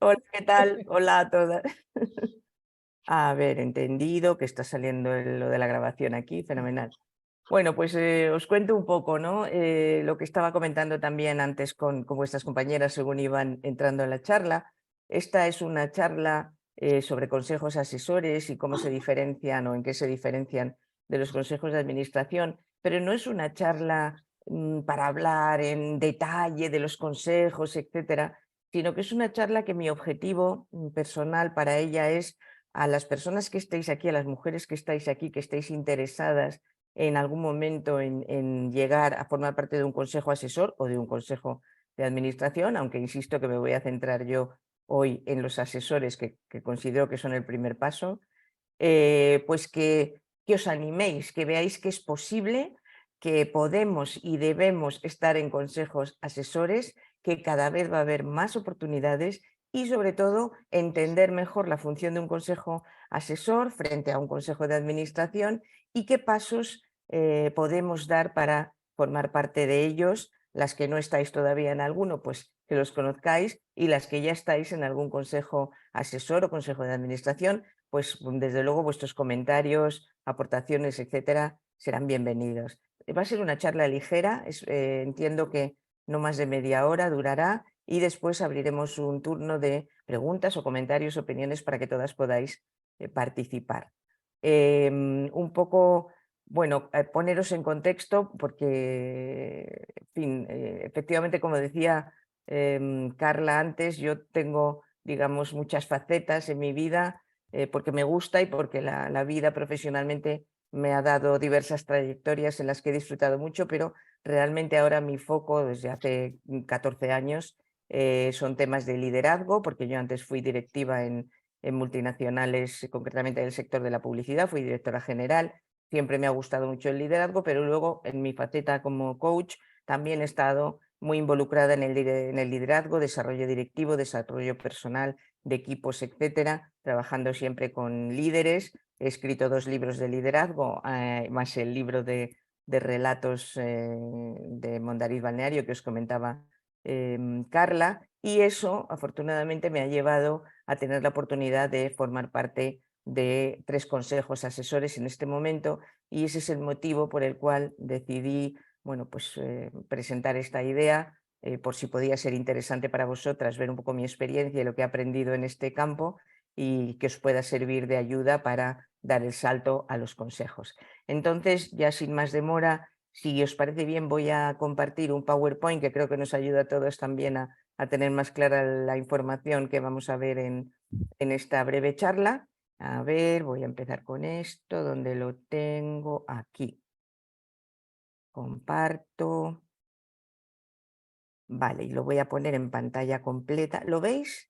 Hola, ¿qué tal? Hola a todas. A ver, entendido que está saliendo lo de la grabación aquí, fenomenal. Bueno, pues os cuento un poco, ¿no? Lo que estaba comentando también antes con vuestras compañeras según iban entrando en la charla. Esta es una charla sobre consejos asesores y cómo se diferencian o en qué se diferencian de los consejos de administración, pero no es una charla para hablar en detalle de los consejos, etcétera, sino que es una charla que mi objetivo personal para ella es a las personas que estéis aquí, a las mujeres que estáis aquí, que estéis interesadas en algún momento en llegar a formar parte de un consejo asesor o de un consejo de administración, aunque insisto que me voy a centrar yo hoy en los asesores que considero que son el primer paso, pues que os animéis, que veáis que es posible, que podemos y debemos estar en consejos asesores, que cada vez va a haber más oportunidades y sobre todo entender mejor la función de un consejo asesor frente a un consejo de administración y qué pasos podemos dar para formar parte de ellos. Las que no estáis todavía en alguno, pues que los conozcáis, y las que ya estáis en algún consejo asesor o consejo de administración, pues desde luego vuestros comentarios, aportaciones, etcétera, serán bienvenidos. Va a ser una charla ligera, entiendo que no más de media hora durará y después abriremos un turno de preguntas o comentarios, opiniones para que todas podáis participar. Un poco, bueno, poneros en contexto porque, en fin, efectivamente, como decía Carla antes, yo tengo, digamos, muchas facetas en mi vida porque me gusta y porque la vida profesionalmente me ha dado diversas trayectorias en las que he disfrutado mucho, pero realmente ahora mi foco desde hace 14 años son temas de liderazgo, porque yo antes fui directiva en multinacionales, concretamente en el sector de la publicidad, fui directora general, siempre me ha gustado mucho el liderazgo, pero luego en mi faceta como coach también he estado muy involucrada en el liderazgo, desarrollo directivo, desarrollo personal de equipos, etcétera, trabajando siempre con líderes. He escrito 2 libros de liderazgo, más el libro de relatos de Mondariz Balneario que os comentaba Carla, y eso afortunadamente me ha llevado a tener la oportunidad de formar parte de 3 consejos asesores en este momento, y ese es el motivo por el cual decidí, bueno, pues, presentar esta idea, por si podía ser interesante para vosotras ver un poco mi experiencia y lo que he aprendido en este campo y que os pueda servir de ayuda para dar el salto a los consejos. Entonces, ya sin más demora, si os parece bien, voy a compartir un PowerPoint que creo que nos ayuda a todos también a tener más clara la información que vamos a ver en esta breve charla. A ver, voy a empezar con esto, donde lo tengo aquí. Comparto. Vale, y lo voy a poner en pantalla completa. ¿Lo veis?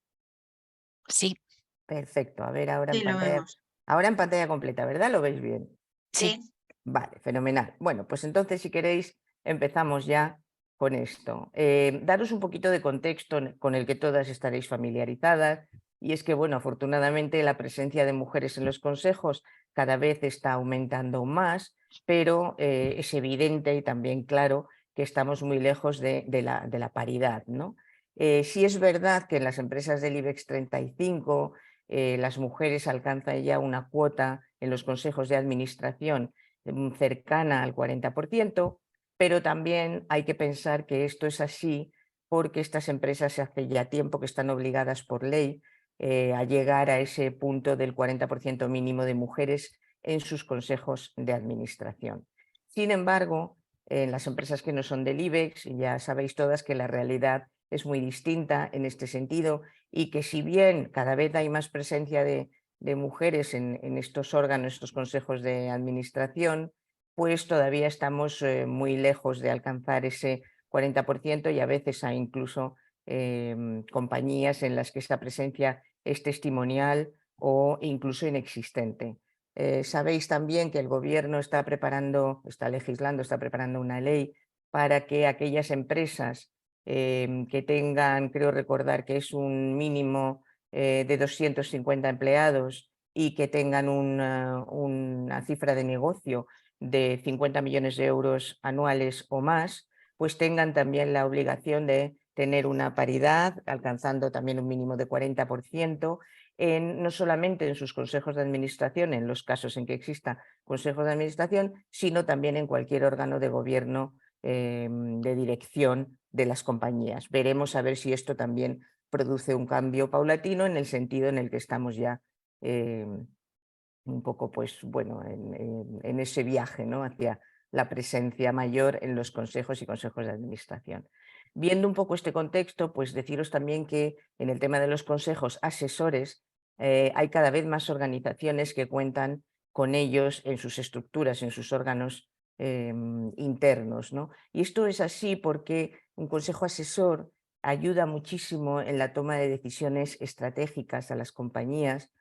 Sí, Perfecto. A ver, sí, lo vemos. ahora en pantalla completa, ¿verdad? ¿Lo veis bien? Sí, Vale, fenomenal. Bueno, pues entonces, si queréis, empezamos ya con esto. Daros un poquito de contexto con el que todas estaréis familiarizadas, y es que, bueno, afortunadamente la presencia de mujeres en los consejos cada vez está aumentando más, pero es evidente y también claro que estamos muy lejos de la paridad, ¿no? Sí es verdad que en las empresas del IBEX 35 las mujeres alcanzan ya una cuota en los consejos de administración cercana al 40%, pero también hay que pensar que esto es así porque estas empresas hace ya tiempo que están obligadas por ley a llegar a ese punto del 40% mínimo de mujeres en sus consejos de administración. Sin embargo, en las empresas que no son del IBEX, ya sabéis todas que la realidad es muy distinta en este sentido y que si bien cada vez hay más presencia de mujeres en estos órganos, estos consejos de administración, pues todavía estamos muy lejos de alcanzar ese 40% y a veces hay incluso compañías en las que esta presencia es testimonial o incluso inexistente. Sabéis también que el gobierno está preparando, está legislando, está preparando una ley para que aquellas empresas que tengan, creo recordar que es un mínimo de 250 empleados y que tengan una cifra de negocio de 50 millones de euros anuales o más, pues tengan también la obligación de tener una paridad, alcanzando también un mínimo de 40%, no solamente en sus consejos de administración, en los casos en que exista consejo de administración, sino también en cualquier órgano de gobierno de dirección de las compañías. Veremos a ver si esto también produce un cambio paulatino en el sentido en el que estamos ya un poco, pues bueno, en ese viaje, ¿no?, hacia la presencia mayor en los consejos y consejos de administración. Viendo un poco este contexto, pues deciros también que en el tema de los consejos asesores hay cada vez más organizaciones que cuentan con ellos en sus estructuras, en sus órganos internos, ¿no? Y esto es así porque un consejo asesor ayuda muchísimo en la toma de decisiones estratégicas a las compañías,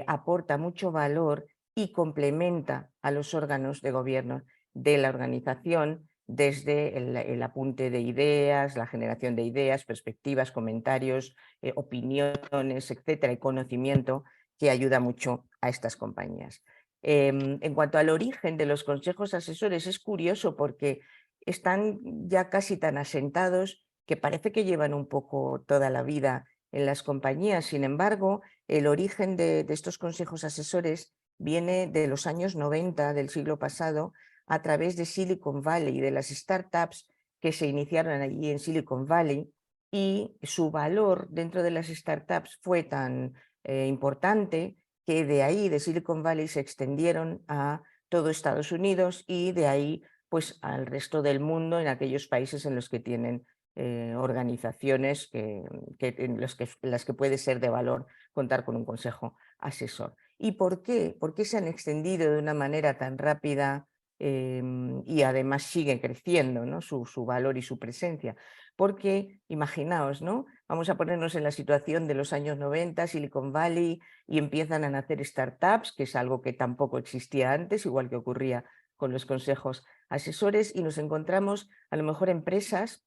aporta mucho valor y complementa a los órganos de gobierno de la organización desde el apunte de ideas, la generación de ideas, perspectivas, comentarios, opiniones, etcétera, y conocimiento que ayuda mucho a estas compañías. En cuanto al origen de los consejos asesores, es curioso porque están ya casi tan asentados que parece que llevan un poco toda la vida en las compañías. Sin embargo, el origen de estos consejos asesores viene de los años 90 del siglo pasado a través de Silicon Valley, de las startups que se iniciaron allí en Silicon Valley, y su valor dentro de las startups fue tan importante que de ahí, de Silicon Valley, se extendieron a todo Estados Unidos y de ahí pues al resto del mundo en aquellos países en los que tienen organizaciones en las que puede ser de valor contar con un consejo asesor. ¿Y por qué? ¿Por qué se han extendido de una manera tan rápida y además siguen creciendo, ¿no?, su valor y su presencia? Porque imaginaos, ¿no?, vamos a ponernos en la situación de los años 90, Silicon Valley, y empiezan a nacer startups, que es algo que tampoco existía antes, igual que ocurría con los consejos asesores, y nos encontramos a lo mejor empresas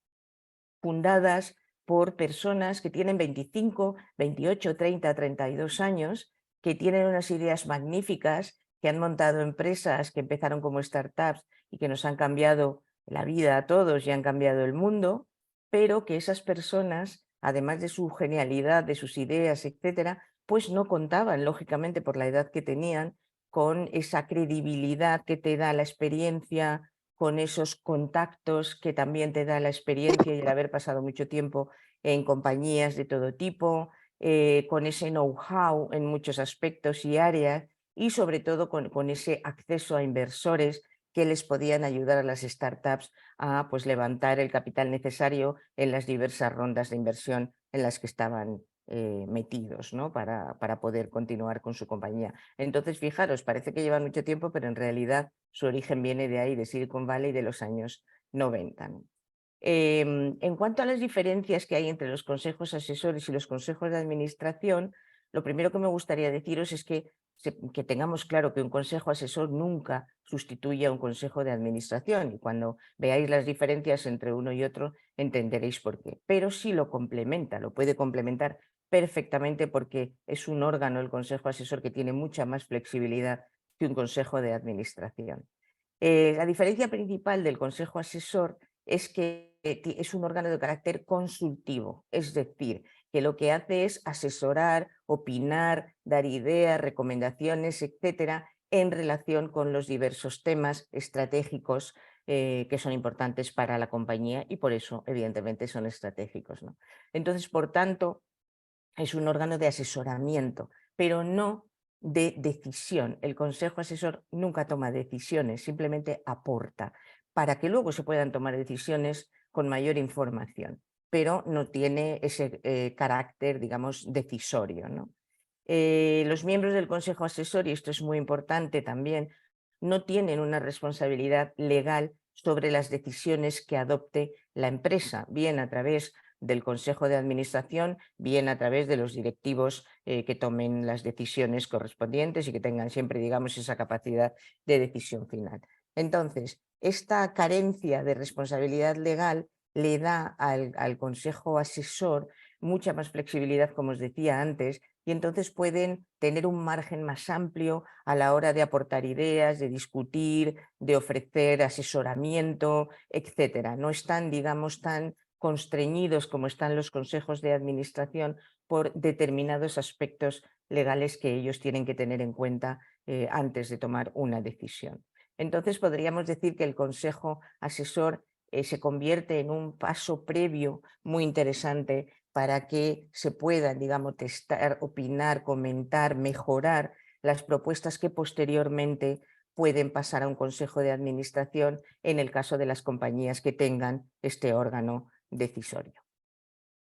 fundadas por personas que tienen 25, 28, 30, 32 años, que tienen unas ideas magníficas, que han montado empresas que empezaron como startups y que nos han cambiado la vida a todos y han cambiado el mundo, pero que esas personas, además de su genialidad, de sus ideas, etcétera, pues no contaban, lógicamente, por la edad que tenían, con esa credibilidad que te da la experiencia, con esos contactos que también te da la experiencia y el haber pasado mucho tiempo en compañías de todo tipo, con ese know-how en muchos aspectos y áreas, y sobre todo con ese acceso a inversores que les podían ayudar a las startups a pues, levantar el capital necesario en las diversas rondas de inversión en las que estaban metidos, ¿no?, para poder continuar con su compañía. Entonces, fijaros, parece que llevan mucho tiempo, pero en realidad su origen viene de ahí, de Silicon Valley, de los años 90. ¿No? En cuanto a las diferencias que hay entre los consejos asesores y los consejos de administración, lo primero que me gustaría deciros es que tengamos claro que un consejo asesor nunca sustituye a un consejo de administración, y cuando veáis las diferencias entre uno y otro entenderéis por qué. Pero sí lo complementa, lo puede complementar perfectamente, porque es un órgano, el consejo asesor, que tiene mucha más flexibilidad que un consejo de administración. La diferencia principal del consejo asesor es que es un órgano de carácter consultivo, es decir, que lo que hace es asesorar, opinar, dar ideas, recomendaciones, etcétera, en relación con los diversos temas estratégicos que son importantes para la compañía, y por eso, evidentemente, son estratégicos, ¿no? Entonces, por tanto, es un órgano de asesoramiento, pero no de decisión. El consejo asesor nunca toma decisiones, simplemente aporta para que luego se puedan tomar decisiones con mayor información, pero no tiene ese carácter, digamos, decisorio, ¿no? Los miembros del consejo asesor, y esto es muy importante también, no tienen una responsabilidad legal sobre las decisiones que adopte la empresa, bien a través del consejo de administración, bien a través de los directivos que tomen las decisiones correspondientes y que tengan siempre, digamos, esa capacidad de decisión final. Entonces, esta carencia de responsabilidad legal le da al consejo asesor mucha más flexibilidad, como os decía antes, y entonces pueden tener un margen más amplio a la hora de aportar ideas, de discutir, de ofrecer asesoramiento, etcétera. No están, digamos, tan constreñidos como están los consejos de administración por determinados aspectos legales que ellos tienen que tener en cuenta antes de tomar una decisión. Entonces podríamos decir que el consejo asesor se convierte en un paso previo muy interesante para que se puedan, digamos, testar, opinar, comentar, mejorar las propuestas que posteriormente pueden pasar a un consejo de administración en el caso de las compañías que tengan este órgano decisorio.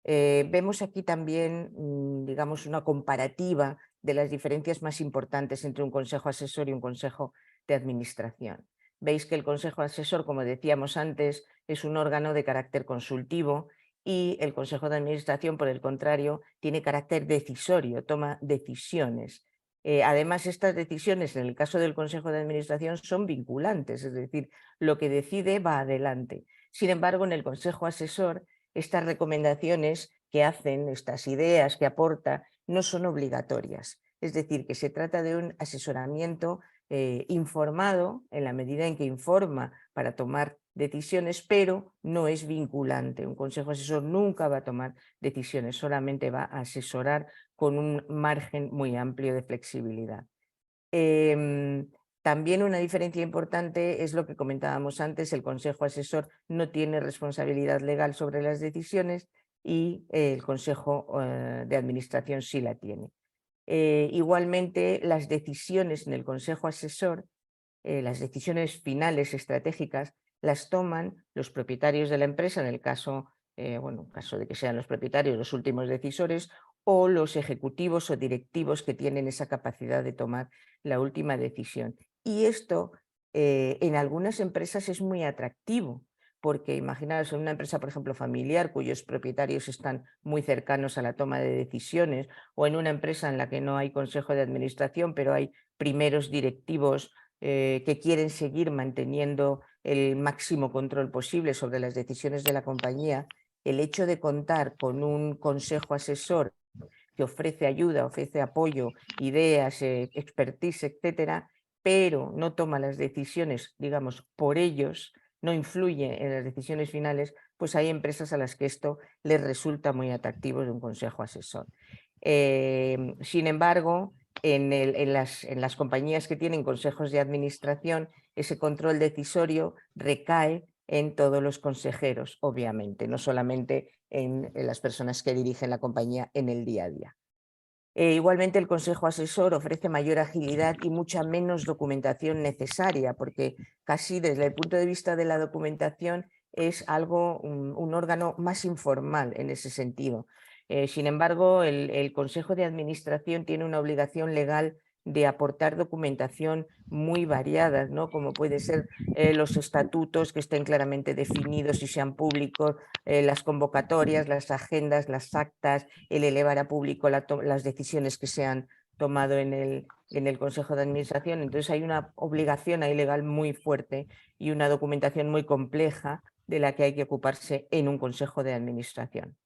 Vemos aquí también, digamos, una comparativa de las diferencias más importantes entre un consejo asesor y un consejo de administración. Veis que el consejo asesor, como decíamos antes, es un órgano de carácter consultivo y el consejo de administración, por el contrario, tiene carácter decisorio, toma decisiones. Además, estas decisiones, en el caso del consejo de administración, son vinculantes, es decir, lo que decide va adelante. Sin embargo, en el consejo asesor, estas recomendaciones que hacen, estas ideas que aporta, no son obligatorias. Es decir, que se trata de un asesoramiento informado en la medida en que informa para tomar decisiones, pero no es vinculante. Un consejo asesor nunca va a tomar decisiones, solamente va a asesorar con un margen muy amplio de flexibilidad. También una diferencia importante es lo que comentábamos antes: el consejo asesor no tiene responsabilidad legal sobre las decisiones y el consejo de administración sí la tiene. Igualmente, las decisiones en el consejo asesor, las decisiones finales estratégicas, las toman los propietarios de la empresa, en el caso, en caso de que sean los propietarios los últimos decisores, o los ejecutivos o directivos que tienen esa capacidad de tomar la última decisión. Y esto en algunas empresas es muy atractivo, porque imaginaos en una empresa, por ejemplo, familiar, cuyos propietarios están muy cercanos a la toma de decisiones, o en una empresa en la que no hay consejo de administración, pero hay primeros directivos que quieren seguir manteniendo el máximo control posible sobre las decisiones de la compañía. El hecho de contar con un consejo asesor que ofrece ayuda, ofrece apoyo, ideas, expertise, etcétera, pero no toma las decisiones, digamos, por ellos, no influye en las decisiones finales, pues hay empresas a las que esto les resulta muy atractivo de un consejo asesor. Sin embargo, en las compañías que tienen consejos de administración, ese control decisorio recae en todos los consejeros, obviamente, no solamente en las personas que dirigen la compañía en el día a día. Igualmente, el consejo asesor ofrece mayor agilidad y mucha menos documentación necesaria, porque casi desde el punto de vista de la documentación es algo, un órgano más informal en ese sentido. Sin embargo, el consejo de administración tiene una obligación legal de aportar documentación muy variada, ¿no? Como puede ser los estatutos que estén claramente definidos y sean públicos, las convocatorias, las agendas, las actas, el elevar a público las decisiones que se han tomado en el Consejo de Administración. Entonces hay una obligación ahí legal muy fuerte y una documentación muy compleja de la que hay que ocuparse en un Consejo de Administración.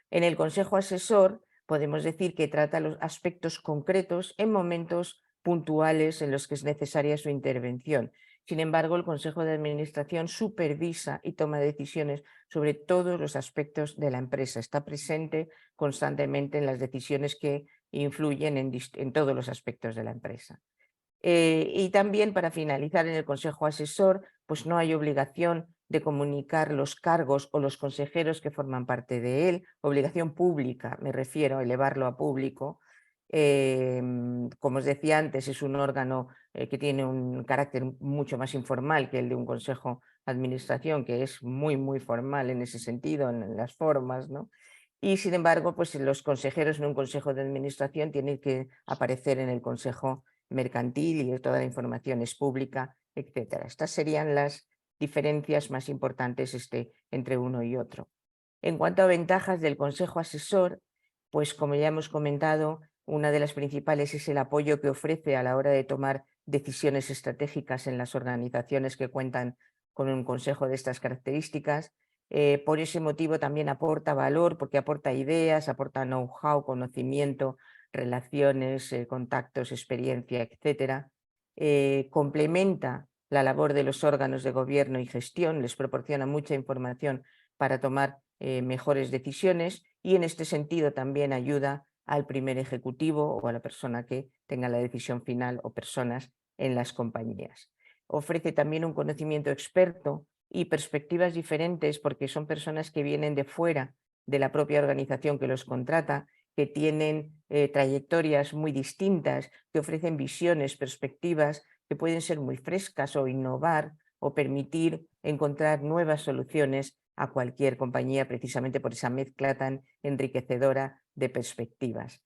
En el Consejo Asesor podemos decir que trata los aspectos concretos en momentos puntuales en los que es necesaria su intervención. Sin embargo, el Consejo de Administración supervisa y toma decisiones sobre todos los aspectos de la empresa. Está presente constantemente en las decisiones que influyen en todos los aspectos de la empresa. Y también, para finalizar, en el consejo asesor, pues no hay obligación de comunicar los cargos o los consejeros que forman parte de él, obligación pública, me refiero a elevarlo a público. Como os decía antes, es un órgano que tiene un carácter mucho más informal que el de un consejo de administración, que es muy, muy formal en ese sentido, en las formas, ¿no? Y sin embargo, pues los consejeros en un consejo de administración tienen que aparecer en el consejo mercantil y toda la información es pública, etcétera. Estas serían las diferencias más importantes entre uno y otro. En cuanto a ventajas del consejo asesor, pues como ya hemos comentado, una de las principales es el apoyo que ofrece a la hora de tomar decisiones estratégicas en las organizaciones que cuentan con un consejo de estas características. Por ese motivo también aporta valor, porque aporta ideas, aporta know-how, conocimiento, relaciones, contactos, experiencia, etcétera. Complementa la labor de los órganos de gobierno y gestión, les proporciona mucha información para tomar mejores decisiones, y en este sentido también ayuda al primer ejecutivo o a la persona que tenga la decisión final o personas en las compañías. Ofrece también un conocimiento experto y perspectivas diferentes, porque son personas que vienen de fuera de la propia organización que los contrata, que tienen trayectorias muy distintas, que ofrecen visiones, perspectivas que pueden ser muy frescas o innovar o permitir encontrar nuevas soluciones a cualquier compañía, precisamente por esa mezcla tan enriquecedora de perspectivas.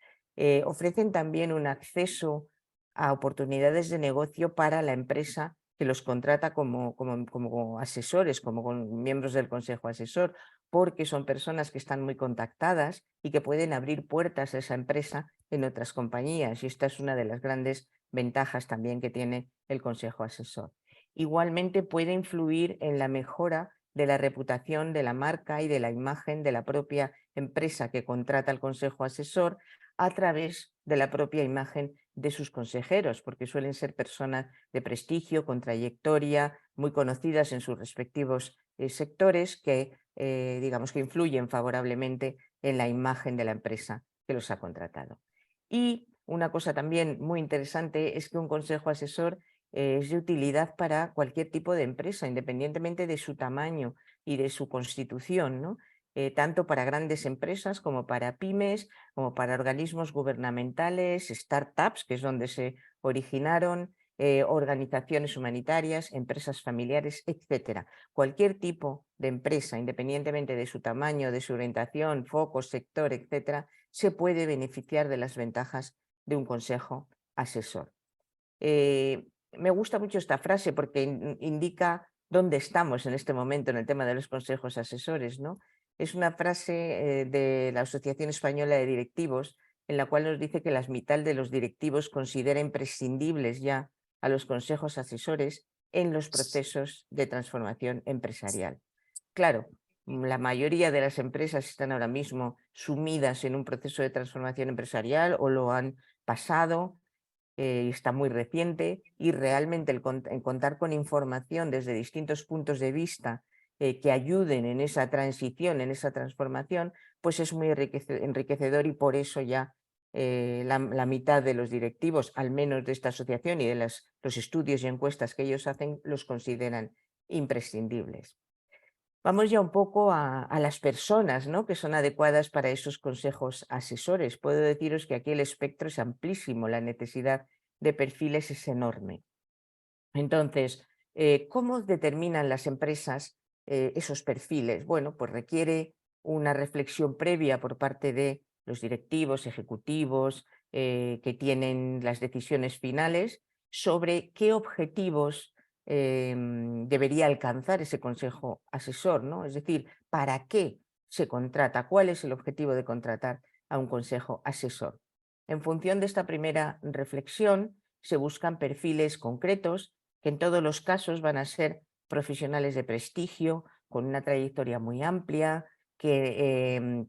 Ofrecen también un acceso a oportunidades de negocio para la empresa que los contrata como asesores, como miembros del consejo asesor, porque son personas que están muy contactadas y que pueden abrir puertas a esa empresa en otras compañías. Y esta es una de las grandes ventajas también que tiene el consejo asesor. Igualmente puede influir en la mejora de la reputación de la marca y de la imagen de la propia empresa que contrata al consejo asesor a través de la propia imagen de sus consejeros, porque suelen ser personas de prestigio, con trayectoria, muy conocidas en sus respectivos sectores, que digamos que influyen favorablemente en la imagen de la empresa que los ha contratado. Y una cosa también muy interesante es que un consejo asesor es de utilidad para cualquier tipo de empresa, independientemente de su tamaño y de su constitución, ¿no? Tanto para grandes empresas como para pymes, como para organismos gubernamentales, startups, que es donde se originaron, organizaciones humanitarias, empresas familiares, etcétera. Cualquier tipo de empresa, independientemente de su tamaño, de su orientación, foco, sector, etcétera, se puede beneficiar de las ventajas de un consejo asesor. Me gusta mucho esta frase porque indica dónde estamos en este momento en el tema de los consejos asesores, ¿no? Es una frase de la Asociación Española de Directivos, en la cual nos dice que la mitad de los directivos considera imprescindibles ya a los consejos asesores en los procesos de transformación empresarial. Claro, la mayoría de las empresas están ahora mismo sumidas en un proceso de transformación empresarial o lo han pasado, está muy reciente, y realmente el contar con información desde distintos puntos de vista que ayuden en esa transición, en esa transformación, pues es muy enriquecedor, y por eso ya la mitad de los directivos, al menos de esta asociación y de los estudios y encuestas que ellos hacen, los consideran imprescindibles. Vamos ya un poco a las personas, ¿no?, que son adecuadas para esos consejos asesores. Puedo deciros que aquí el espectro es amplísimo, la necesidad de perfiles es enorme. Entonces, ¿cómo determinan las empresas esos perfiles? Bueno, pues requiere una reflexión previa por parte de los directivos, ejecutivos que tienen las decisiones finales sobre qué objetivos debería alcanzar ese consejo asesor, ¿no? Es decir, ¿para qué se contrata? ¿Cuál es el objetivo de contratar a un consejo asesor? En función de esta primera reflexión, se buscan perfiles concretos que en todos los casos van a ser profesionales de prestigio, con una trayectoria muy amplia,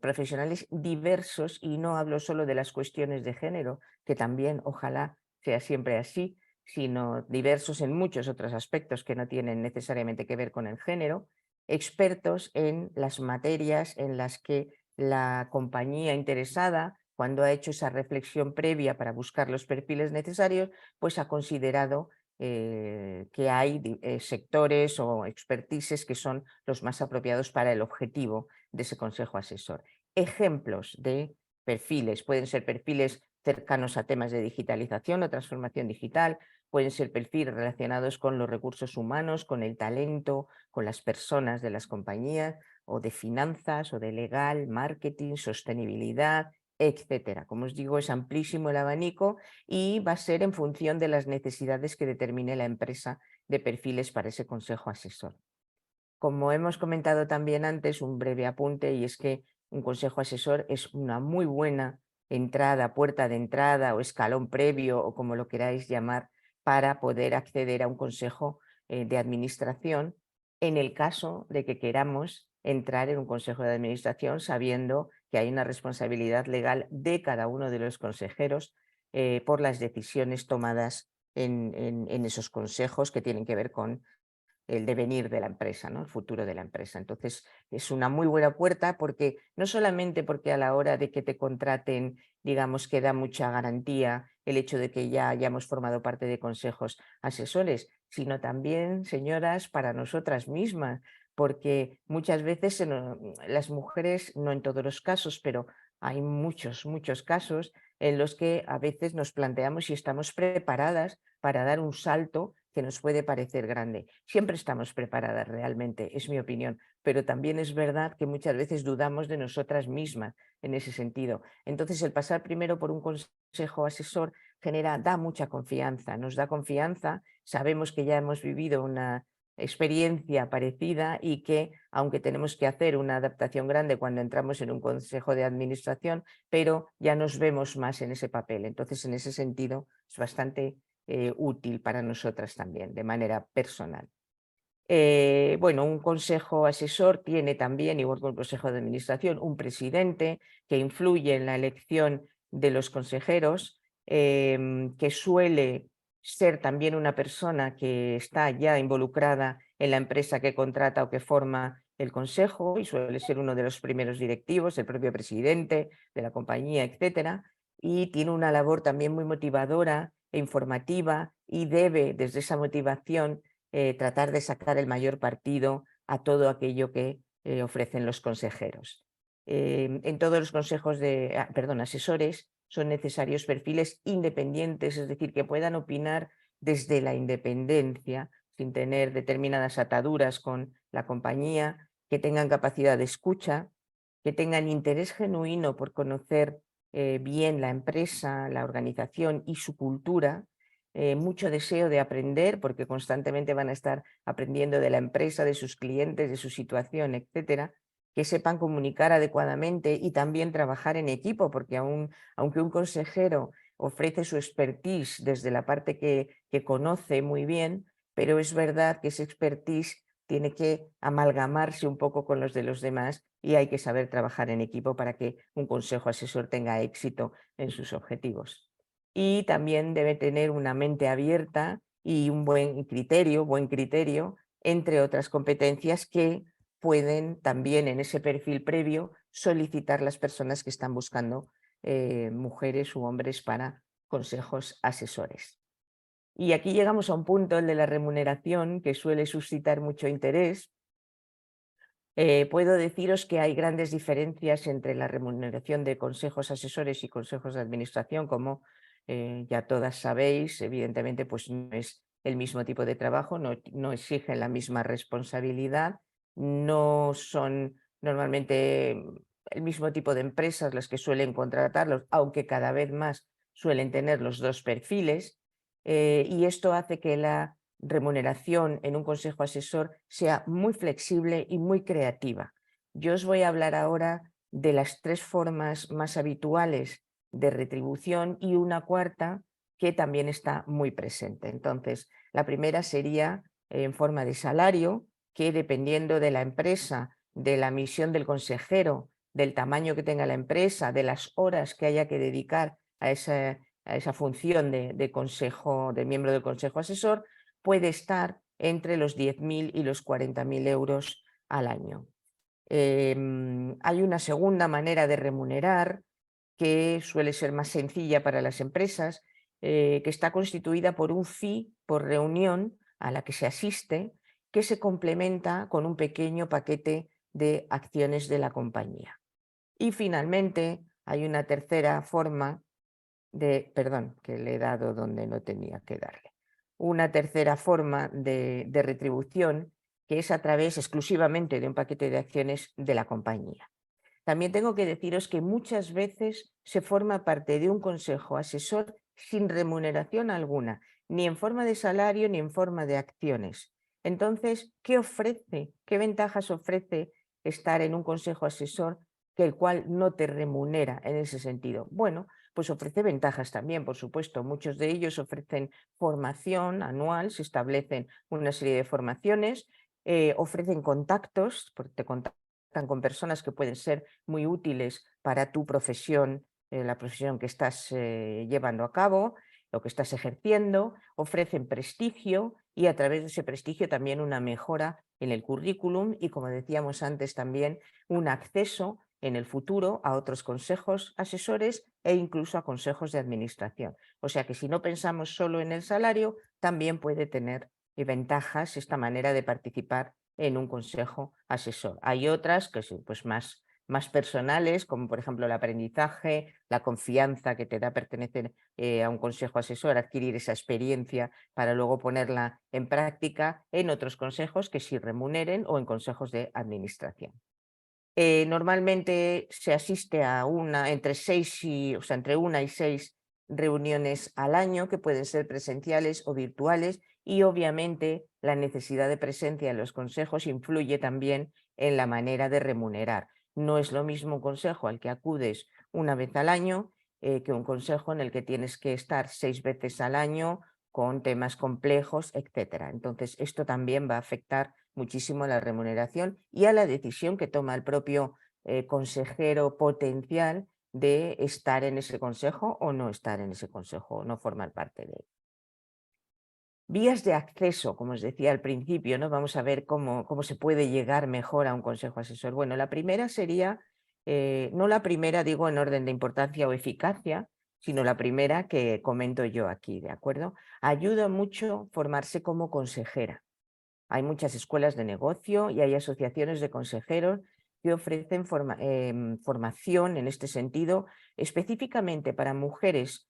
profesionales diversos, y no hablo solo de las cuestiones de género, que también ojalá sea siempre así, sino diversos en muchos otros aspectos que no tienen necesariamente que ver con el género, expertos en las materias en las que la compañía interesada, cuando ha hecho esa reflexión previa para buscar los perfiles necesarios, pues ha considerado que hay sectores o expertises que son los más apropiados para el objetivo de ese consejo asesor. Ejemplos de perfiles: pueden ser perfiles cercanos a temas de digitalización o transformación digital, pueden ser perfiles relacionados con los recursos humanos, con el talento, con las personas de las compañías, o de finanzas, o de legal, marketing, sostenibilidad, etcétera. Como os digo, es amplísimo el abanico y va a ser en función de las necesidades que determine la empresa de perfiles para ese consejo asesor. Como hemos comentado también antes, un breve apunte, y es que un consejo asesor es una muy buena entrada, puerta de entrada o escalón previo, o como lo queráis llamar, para poder acceder a un consejo de administración, en el caso de que queramos entrar en un consejo de administración sabiendo que hay una responsabilidad legal de cada uno de los consejeros por las decisiones tomadas en esos consejos que tienen que ver con el devenir de la empresa, ¿no? El futuro de la empresa. Entonces, es una muy buena puerta porque no solamente porque a la hora de que te contraten, digamos que da mucha garantía el hecho de que ya hayamos formado parte de consejos asesores, sino también, señoras, para nosotras mismas, porque muchas veces las mujeres, no en todos los casos, pero hay muchos, muchos casos en los que a veces nos planteamos si estamos preparadas para dar un salto que nos puede parecer grande. Siempre estamos preparadas realmente, es mi opinión, pero también es verdad que muchas veces dudamos de nosotras mismas en ese sentido. Entonces, el pasar primero por un consejo asesor da mucha confianza, nos da confianza, sabemos que ya hemos vivido una experiencia parecida y que, aunque tenemos que hacer una adaptación grande cuando entramos en un consejo de administración, pero ya nos vemos más en ese papel. Entonces, en ese sentido, es bastante útil para nosotras también, de manera personal. Bueno, un consejo asesor tiene también, igual que un consejo de administración, un presidente que influye en la elección de los consejeros, que suele ser también una persona que está ya involucrada en la empresa que contrata o que forma el consejo y suele ser uno de los primeros directivos, el propio presidente de la compañía, etcétera, y tiene una labor también muy motivadora e informativa y debe, desde esa motivación, tratar de sacar el mayor partido a todo aquello que ofrecen los consejeros. En todos los consejos asesores son necesarios perfiles independientes, es decir, que puedan opinar desde la independencia, sin tener determinadas ataduras con la compañía, que tengan capacidad de escucha, que tengan interés genuino por conocer bien la empresa, la organización y su cultura, mucho deseo de aprender, porque constantemente van a estar aprendiendo de la empresa, de sus clientes, de su situación, etcétera, que sepan comunicar adecuadamente y también trabajar en equipo, porque aunque un consejero ofrece su expertise desde la parte que conoce muy bien, pero es verdad que ese expertise tiene que amalgamarse un poco con los de los demás y hay que saber trabajar en equipo para que un consejo asesor tenga éxito en sus objetivos. Y también debe tener una mente abierta y un buen criterio, entre otras competencias que pueden también en ese perfil previo solicitar las personas que están buscando mujeres u hombres para consejos asesores. Y aquí llegamos a un punto, el de la remuneración, que suele suscitar mucho interés. Puedo deciros que hay grandes diferencias entre la remuneración de consejos asesores y consejos de administración, como ya todas sabéis, evidentemente pues no es el mismo tipo de trabajo, no exigen la misma responsabilidad, no son normalmente el mismo tipo de empresas las que suelen contratarlos, aunque cada vez más suelen tener los dos perfiles, y esto hace que la remuneración en un consejo asesor sea muy flexible y muy creativa. Yo os voy a hablar ahora de las 3 formas más habituales de retribución y una cuarta que también está muy presente. Entonces, la primera sería en forma de salario, que dependiendo de la empresa, de la misión del consejero, del tamaño que tenga la empresa, de las horas que haya que dedicar a esa función de consejo, de miembro del consejo asesor, puede estar entre los 10.000 y los 40.000 euros al año. Hay una segunda manera de remunerar que suele ser más sencilla para las empresas, que está constituida por un fee por reunión a la que se asiste, que se complementa con un pequeño paquete de acciones de la compañía. Y finalmente hay una tercera forma perdón, que le he dado donde no tenía que darle. Una tercera forma de retribución que es a través exclusivamente de un paquete de acciones de la compañía. También tengo que deciros que muchas veces se forma parte de un consejo asesor sin remuneración alguna, ni en forma de salario ni en forma de acciones. Entonces, ¿qué ofrece? ¿Qué ventajas ofrece estar en un consejo asesor que el cual no te remunera en ese sentido? Bueno, pues ofrece ventajas también, por supuesto. Muchos de ellos ofrecen formación anual, se establecen una serie de formaciones, ofrecen contactos, porque te contactan con personas que pueden ser muy útiles para tu profesión, la profesión que estás llevando a cabo, lo que estás ejerciendo, ofrecen prestigio y a través de ese prestigio también una mejora en el currículum y, como decíamos antes, también un acceso en el futuro a otros consejos asesores e incluso a consejos de administración. O sea que si no pensamos solo en el salario, también puede tener ventajas esta manera de participar en un consejo asesor. Hay otras que son pues más personales, como por ejemplo el aprendizaje, la confianza que te da pertenecer a un consejo asesor, adquirir esa experiencia para luego ponerla en práctica en otros consejos que sí remuneren o en consejos de administración. Normalmente se asiste a entre 1 y 6 reuniones al año, que pueden ser presenciales o virtuales, y obviamente la necesidad de presencia en los consejos influye también en la manera de remunerar. No es lo mismo un consejo al que acudes una vez al año que un consejo en el que tienes que estar 6 veces al año con temas complejos, etcétera. Entonces, esto también va a afectar muchísimo a la remuneración y a la decisión que toma el propio consejero potencial de estar en ese consejo o no estar en ese consejo, o no formar parte de él. Vías de acceso, como os decía al principio, ¿no? Vamos a ver cómo se puede llegar mejor a un consejo asesor. Bueno, la primera sería, no la primera digo en orden de importancia o eficacia, sino la primera que comento yo aquí, ¿de acuerdo? Ayuda mucho formarse como consejera. Hay muchas escuelas de negocio y hay asociaciones de consejeros que ofrecen formación en este sentido específicamente para mujeres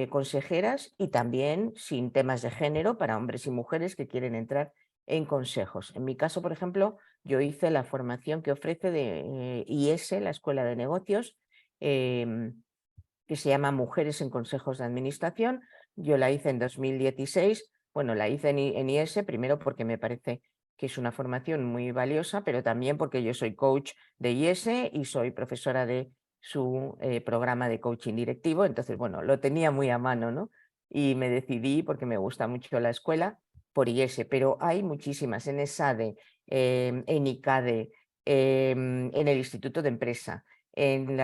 consejeras y también sin temas de género para hombres y mujeres que quieren entrar en consejos. En mi caso, por ejemplo, yo hice la formación que ofrece de IS, la Escuela de Negocios, que se llama Mujeres en Consejos de Administración. Yo la hice en 2016. Bueno, la hice en IS primero porque me parece que es una formación muy valiosa, pero también porque yo soy coach de IS y soy profesora de su programa de coaching directivo. Entonces, bueno, lo tenía muy a mano, ¿no? Y me decidí, porque me gusta mucho la escuela, por IS, pero hay muchísimas en ESADE, en ICADE, en el Instituto de Empresa, en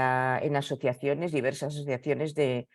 asociaciones, diversas asociaciones de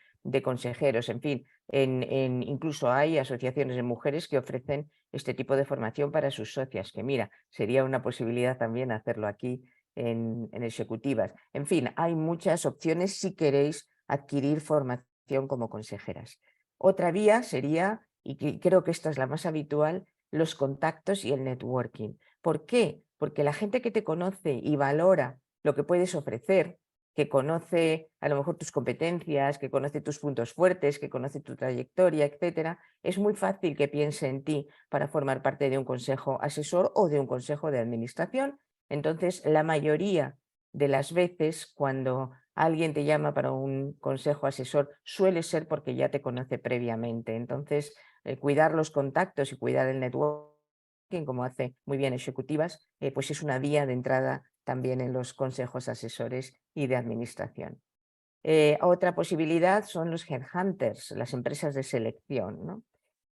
consejeros, en fin, incluso hay asociaciones de mujeres que ofrecen este tipo de formación para sus socias, que mira, sería una posibilidad también hacerlo aquí en ejecutivas. En fin, hay muchas opciones si queréis adquirir formación como consejeras. Otra vía sería, y creo que esta es la más habitual, los contactos y el networking. ¿Por qué? Porque la gente que te conoce y valora lo que puedes ofrecer, que conoce a lo mejor tus competencias, que conoce tus puntos fuertes, que conoce tu trayectoria, etcétera, es muy fácil que piense en ti para formar parte de un consejo asesor o de un consejo de administración. Entonces, la mayoría de las veces cuando alguien te llama para un consejo asesor suele ser porque ya te conoce previamente. Entonces, cuidar los contactos y cuidar el networking, como hace muy bien Ejecutivas, pues es una vía de entrada también en los consejos asesores y de administración. Otra posibilidad son los headhunters, las empresas de selección, ¿no?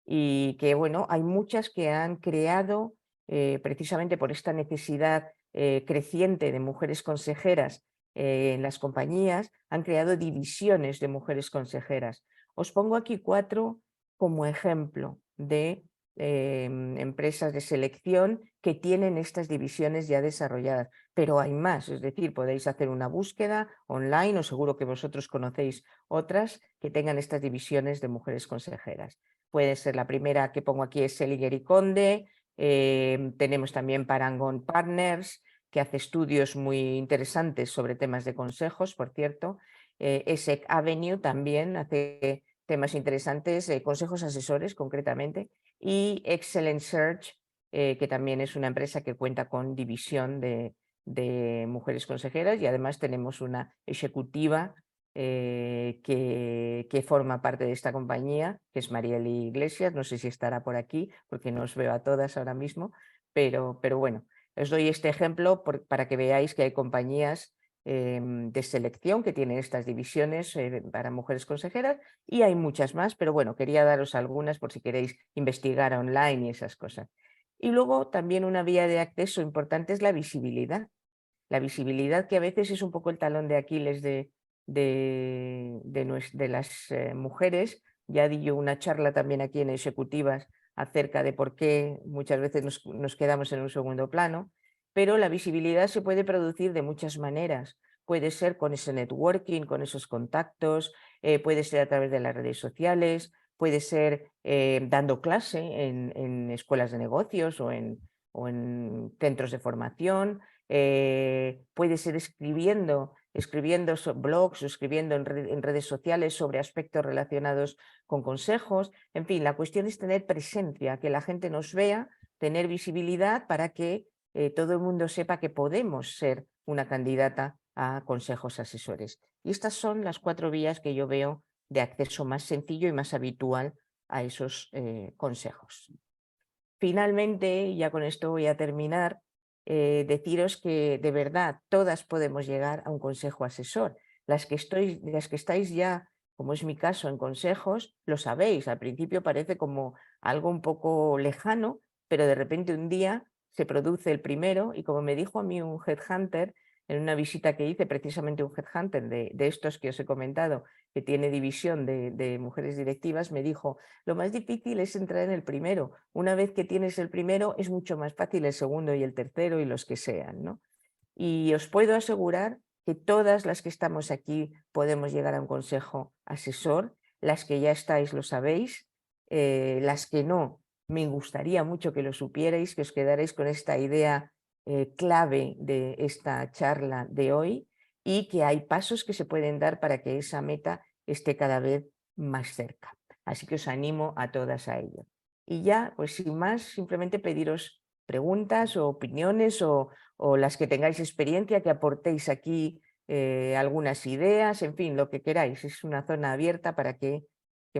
Y que, bueno, hay muchas que han creado, precisamente por esta necesidad creciente de mujeres consejeras en las compañías, han creado divisiones de mujeres consejeras. Os pongo aquí 4 como ejemplo de empresas de selección que tienen estas divisiones ya desarrolladas, pero hay más, es decir, podéis hacer una búsqueda online o seguro que vosotros conocéis otras que tengan estas divisiones de mujeres consejeras. Puede ser la primera que pongo aquí es Selinger y Conde, tenemos también Parangon Partners, que hace estudios muy interesantes sobre temas de consejos, por cierto. ESSEC Avenue también hace temas interesantes, consejos asesores concretamente, y Excellent Search, que también es una empresa que cuenta con división de mujeres consejeras y además tenemos una ejecutiva que forma parte de esta compañía, que es Marieli Iglesias. No sé si estará por aquí porque no os veo a todas ahora mismo, pero bueno, os doy este ejemplo para que veáis que hay compañías de selección que tienen estas divisiones para mujeres consejeras y hay muchas más, pero bueno, quería daros algunas por si queréis investigar online y esas cosas. Y luego también una vía de acceso importante es la visibilidad. La visibilidad que a veces es un poco el talón de Aquiles de las mujeres. Ya di yo una charla también aquí en Ejecutivas acerca de por qué muchas veces nos quedamos en un segundo plano, pero la visibilidad se puede producir de muchas maneras. Puede ser con ese networking, con esos contactos, puede ser a través de las redes sociales, puede ser dando clase en escuelas de negocios o en centros de formación, puede ser escribiendo blogs o escribiendo en redes sociales sobre aspectos relacionados con consejos. En fin, la cuestión es tener presencia, que la gente nos vea, tener visibilidad para que todo el mundo sepa que podemos ser una candidata a consejos asesores. Y estas son las 4 vías que yo veo de acceso más sencillo y más habitual a esos consejos. Finalmente, ya con esto voy a terminar, deciros que de verdad todas podemos llegar a un consejo asesor. Las que estáis ya, como es mi caso, en consejos, lo sabéis, al principio parece como algo un poco lejano, pero de repente un día se produce el primero y como me dijo a mí un headhunter, en una visita que hice, precisamente un headhunter de estos que os he comentado, que tiene división de mujeres directivas, me dijo, lo más difícil es entrar en el primero. Una vez que tienes el primero, es mucho más fácil el segundo y el tercero y los que sean, ¿no? Y os puedo asegurar que todas las que estamos aquí podemos llegar a un consejo asesor. Las que ya estáis lo sabéis, las que no, me gustaría mucho que lo supierais, que os quedarais con esta idea clave de esta charla de hoy y que hay pasos que se pueden dar para que esa meta esté cada vez más cerca. Así que os animo a todas a ello. Y ya, pues sin más, simplemente pediros preguntas o opiniones o las que tengáis experiencia, que aportéis aquí algunas ideas, en fin, lo que queráis. Es una zona abierta para que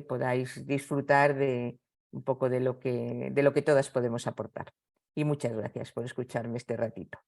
podáis disfrutar de un poco de lo que todas podemos aportar. Y muchas gracias por escucharme este ratito.